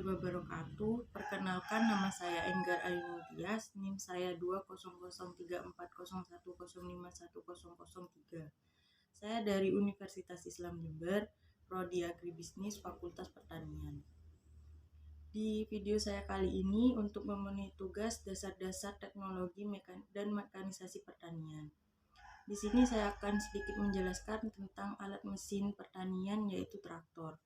warahmatullahi wabarakatuh. Perkenalkan, nama saya Enggar Ayunintias, NIM saya 2003401051003. Saya dari Universitas Islam Jember, Prodi Agribisnis, Fakultas Pertanian. Di video saya kali ini untuk memenuhi tugas dasar-dasar teknologi dan mekanisasi pertanian. Di sini saya akan sedikit menjelaskan tentang alat mesin pertanian, yaitu traktor.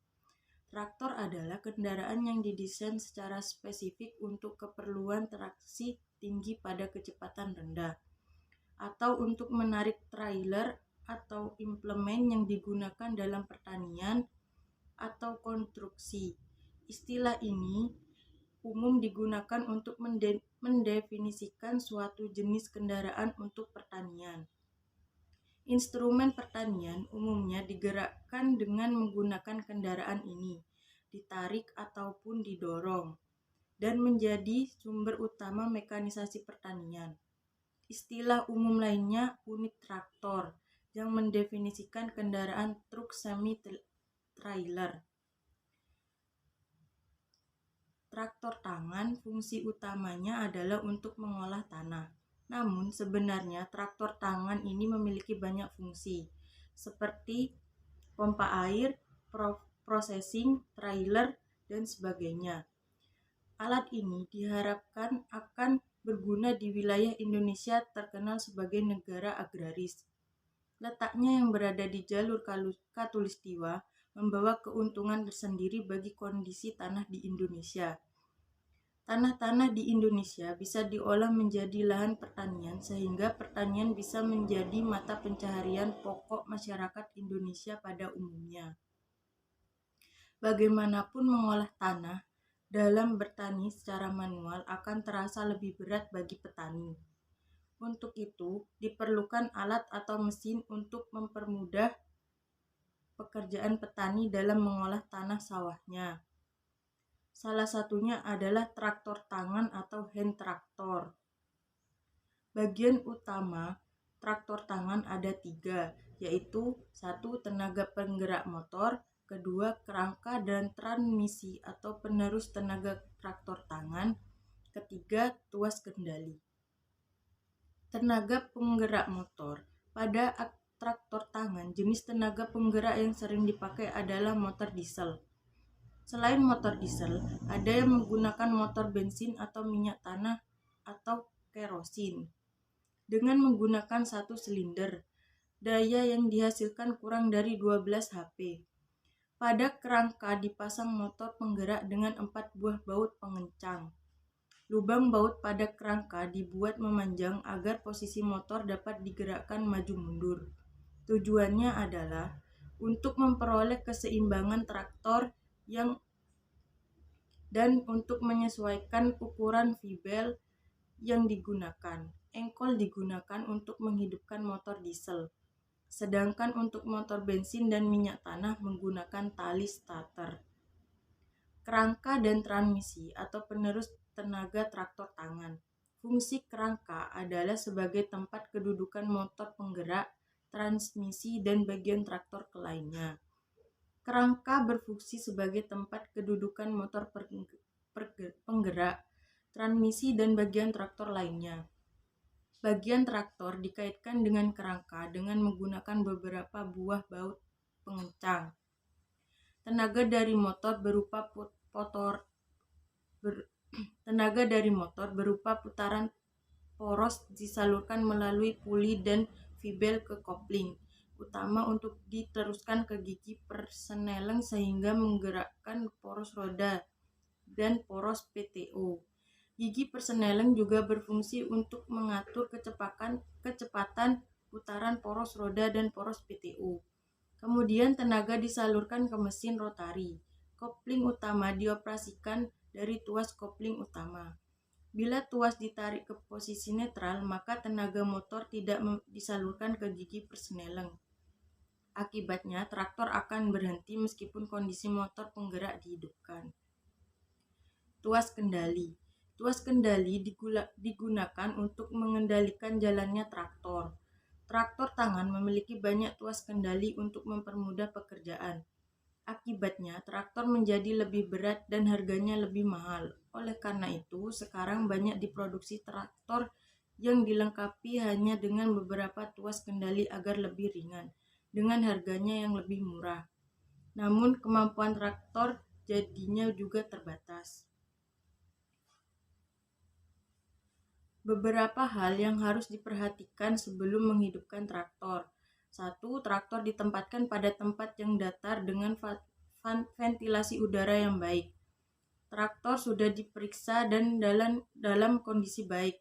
Traktor adalah kendaraan yang didesain secara spesifik untuk keperluan traksi tinggi pada kecepatan rendah, atau untuk menarik trailer atau implemen yang digunakan dalam pertanian atau konstruksi. Istilah ini umum digunakan untuk mendefinisikan suatu jenis kendaraan untuk pertanian. Instrumen pertanian umumnya digerakkan dengan menggunakan kendaraan ini, ditarik ataupun didorong, dan menjadi sumber utama mekanisasi pertanian. Istilah umum lainnya unit traktor, yang mendefinisikan kendaraan truk semi-trailer. Traktor tangan fungsi utamanya adalah untuk mengolah tanah. Namun sebenarnya traktor tangan ini memiliki banyak fungsi, seperti pompa air, processing, trailer, dan sebagainya. Alat ini diharapkan akan berguna di wilayah Indonesia terkenal sebagai negara agraris. Letaknya yang berada di jalur Khatulistiwa membawa keuntungan tersendiri bagi kondisi tanah di Indonesia. Tanah-tanah di Indonesia bisa diolah menjadi lahan pertanian sehingga pertanian bisa menjadi mata pencaharian pokok masyarakat Indonesia pada umumnya. Bagaimanapun mengolah tanah dalam bertani secara manual akan terasa lebih berat bagi petani. Untuk itu, diperlukan alat atau mesin untuk mempermudah pekerjaan petani dalam mengolah tanah sawahnya. Salah satunya adalah traktor tangan atau hand traktor. Bagian utama traktor tangan ada 3, yaitu 1. Tenaga penggerak motor, 2. Kerangka dan transmisi atau penerus tenaga traktor tangan, 3. Tuas kendali. Tenaga penggerak motor. Pada traktor tangan, jenis tenaga penggerak yang sering dipakai adalah motor diesel. Selain motor diesel, ada yang menggunakan motor bensin atau minyak tanah atau kerosin. Dengan menggunakan 1 silinder, daya yang dihasilkan kurang dari 12 HP. Pada kerangka dipasang motor penggerak dengan 4 buah baut pengencang. Lubang baut pada kerangka dibuat memanjang agar posisi motor dapat digerakkan maju mundur. Tujuannya adalah untuk memperoleh keseimbangan traktor dan untuk menyesuaikan ukuran V-bel yang digunakan. Engkol digunakan untuk menghidupkan motor diesel, sedangkan untuk motor bensin dan minyak tanah menggunakan tali starter. Kerangka dan transmisi atau penerus tenaga traktor tangan. Fungsi kerangka adalah sebagai tempat kedudukan motor penggerak, transmisi, dan bagian traktor lainnya. Kerangka berfungsi sebagai tempat kedudukan motor penggerak, transmisi, dan bagian traktor lainnya. Bagian traktor dikaitkan dengan kerangka dengan menggunakan beberapa buah baut pengencang. Tenaga dari motor berupa putaran poros disalurkan melalui puli dan V-bel ke kopling utama untuk diteruskan ke gigi persneleng sehingga menggerakkan poros roda dan poros PTO. Gigi persneleng juga berfungsi untuk mengatur kecepatan putaran poros roda dan poros PTO. Kemudian tenaga disalurkan ke mesin rotari. Kopling utama dioperasikan dari tuas kopling utama. Bila tuas ditarik ke posisi netral, maka tenaga motor tidak disalurkan ke gigi persneleng. Akibatnya, traktor akan berhenti meskipun kondisi motor penggerak dihidupkan. Tuas kendali. Tuas kendali digunakan untuk mengendalikan jalannya traktor. Traktor tangan memiliki banyak tuas kendali untuk mempermudah pekerjaan. Akibatnya, traktor menjadi lebih berat dan harganya lebih mahal. Oleh karena itu, sekarang banyak diproduksi traktor yang dilengkapi hanya dengan beberapa tuas kendali agar lebih ringan, dengan harganya yang lebih murah. Namun, kemampuan traktor jadinya juga terbatas. Beberapa hal yang harus diperhatikan sebelum menghidupkan traktor. 1. Traktor ditempatkan pada tempat yang datar dengan ventilasi udara yang baik. Traktor sudah diperiksa dan dalam kondisi baik.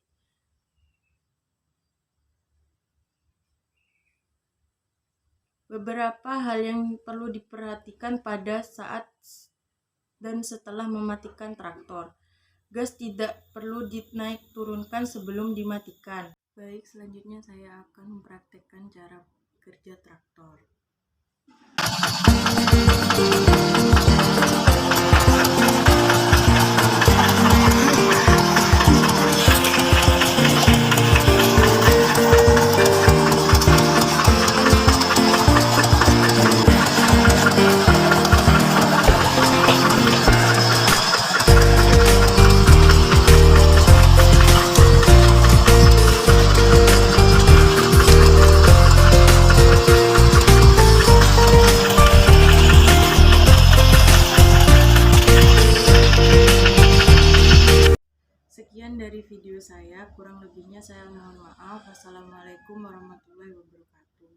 Beberapa hal yang perlu diperhatikan pada saat dan setelah mematikan traktor. Gas tidak perlu dinaik turunkan sebelum dimatikan. Baik, selanjutnya saya akan mempraktekkan cara kerja traktor. Sekian dari video saya, kurang lebihnya saya mohon maaf. Wassalamualaikum warahmatullahi wabarakatuh.